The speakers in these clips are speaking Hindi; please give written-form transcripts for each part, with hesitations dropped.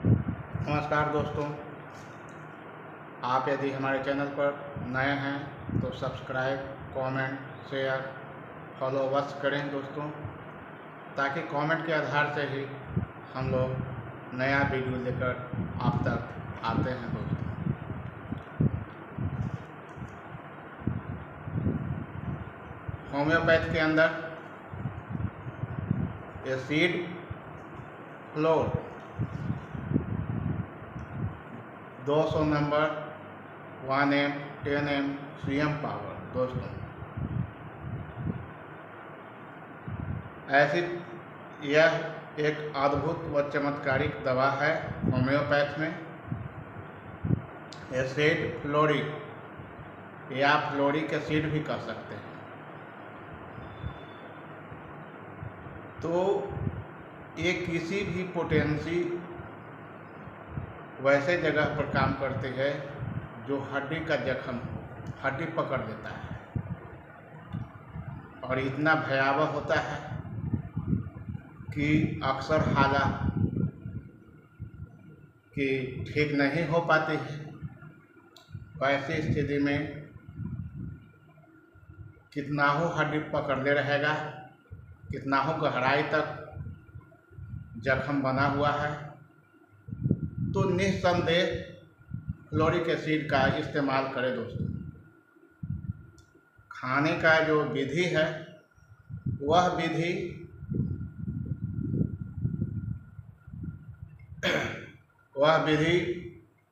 नमस्कार दोस्तों, आप यदि हमारे चैनल पर नए हैं तो सब्सक्राइब, कमेंट, शेयर, फॉलो अवश्य करें दोस्तों, ताकि कमेंट के आधार से ही हम लोग नया वीडियो लेकर आप तक आते हैं दोस्तों। होम्योपैथ के अंदर acid floor 200 number 1 mg 10 mg CM power दोस्तों, ऐसी यह एक अद्भुत व चमत्कारिक दवा है होम्योपैथ में। एसिड फ्लोरिक या फ्लोरिक एसिड भी कह सकते हैं। तो ये किसी भी पोटेंसी वैसे जगह पर काम करती है जो हड्डी का जख्म हो, हड्डी पकड़ लेता है और इतना भयावह होता है कि अक्सर हालत कि ठीक नहीं हो पाती है। वैसी स्थिति में कितना हो हड्डी पकड़ले रहेगा, कितना हो गहराई तक जख्म बना हुआ है, तो निस्संदेह फ्लोरिक एसिड का इस्तेमाल करें दोस्तों। खाने का जो विधि है वह विधि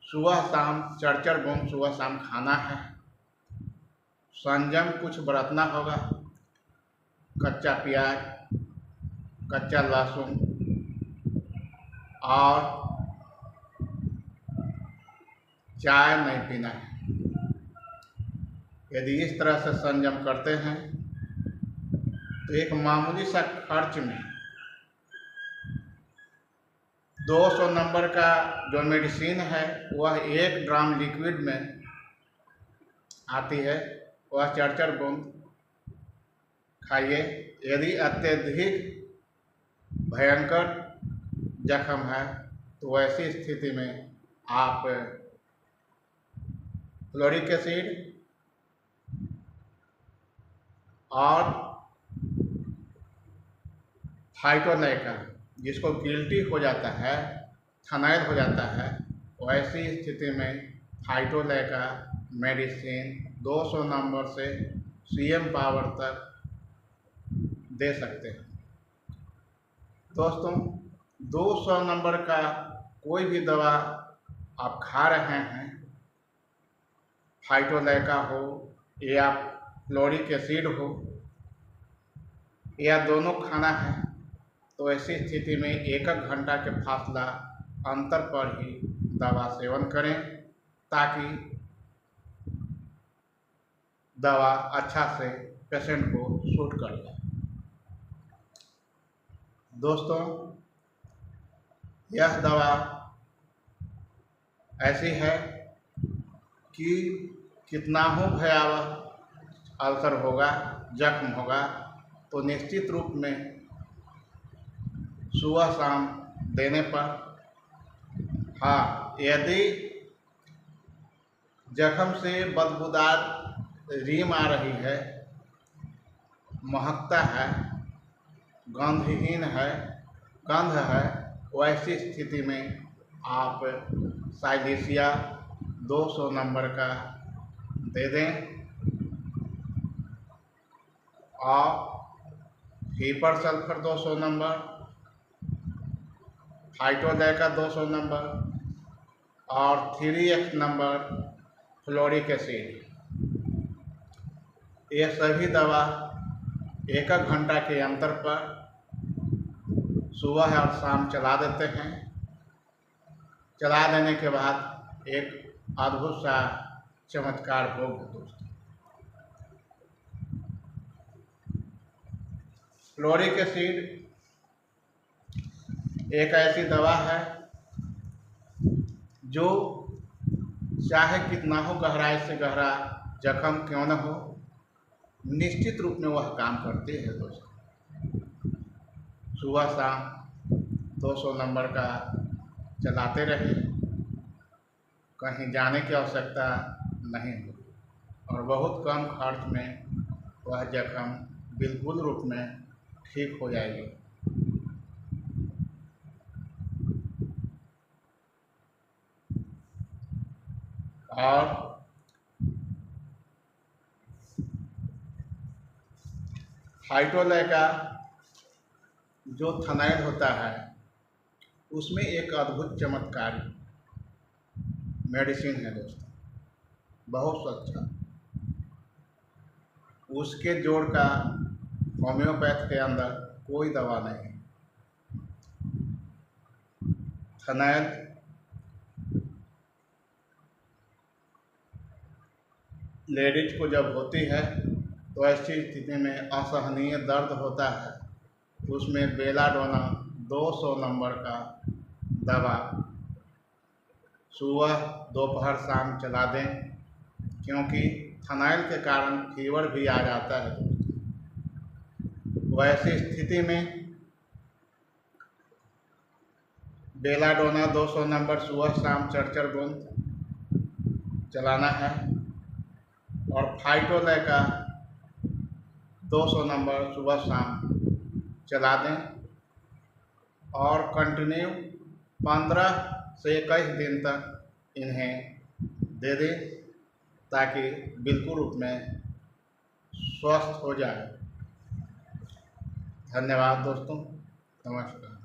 सुबह शाम चरचर बूंद सुबह शाम खाना है। संयम कुछ बरतना होगा। कच्चा प्याज, कच्चा लहसुन और चाय नहीं पीना है। यदि इस तरह से संयम करते हैं तो एक मामूली सा खर्च में 200 नंबर का जो मेडिसिन है वह 1 ग्राम लिक्विड में आती है, वह चरचर बूंद खाइए। यदि अत्यधिक भयंकर जख्म है तो ऐसी स्थिति में आप फ्लोरिक एसिड और फाइटोलैका, जिसको गिल्टी हो जाता है, थनाइल हो जाता है, वैसी स्थिति में फाइटोलैका मेडिसिन 200 नंबर से सीएम पावर तक दे सकते हैं दोस्तों। 200 नंबर का कोई भी दवा आप खा रहे हैं, फाइटोलैका हो या फ्लोरिक एसिड हो या दोनों खाना है, तो ऐसी स्थिति में 1 घंटा के फासला अंतर पर ही दवा सेवन करें, ताकि दवा अच्छा से पेशेंट को सूट कर जाए दोस्तों। यह दवा ऐसी है कि कितना हो भयावह अल्सर होगा, जख्म होगा, तो निश्चित रूप में सुबह शाम देने पर, हाँ, यदि जख्म से बदबूदार रीम आ रही है, महकता है, गंधहीन है, गंध है, वैसी स्थिति में आप साइलेशिया 200 नंबर का दे दें और हीपर सल्फर 200 नंबर, फाइटोलैका 200 नंबर और 3x नंबर फ्लोरिक एसिड, ये सभी दवा 1 घंटा के अंतर पर सुबह और शाम चला देते हैं। चला देने के बाद एक अद्भुत सा चमत्कार होगा दोस्तों। फ्लोरिक एसिड एक ऐसी दवा है जो चाहे कितना हो गहराई से गहरा जख्म क्यों न हो, निश्चित रूप में वह काम करती है दोस्तों। सुबह शाम 200 नंबर का चलाते रहें, कहीं जाने की आवश्यकता नहीं होगी और बहुत कम खर्च में वह जख्म बिल्कुल रूप में ठीक हो जाएगी। और फाइटोलैका जो थनाइल होता है उसमें एक अद्भुत चमत्कारी मेडिसिन है दोस्तों, बहुत अच्छा। उसके जोड़ का होम्योपैथ के अंदर कोई दवा नहीं। थनाइल लेडीज को जब होती है तो ऐसी स्थिति में असहनीय दर्द होता है, तो उसमें बेलाडोना 200 नंबर का दवा सुबह दोपहर शाम चला दें, क्योंकि थनाइल के कारण फीवर भी आ जाता है। वैसी स्थिति में बेलाडोना 200 नंबर सुबह शाम चरचर बूंद चलाना है और फाइटोलैका 200 नंबर सुबह शाम चला दें और कंटिन्यू 15 से 21 दिन तक इन्हें दे दें ताकि बिल्कुल रूप में स्वस्थ हो जाए। धन्यवाद दोस्तों, नमस्कार।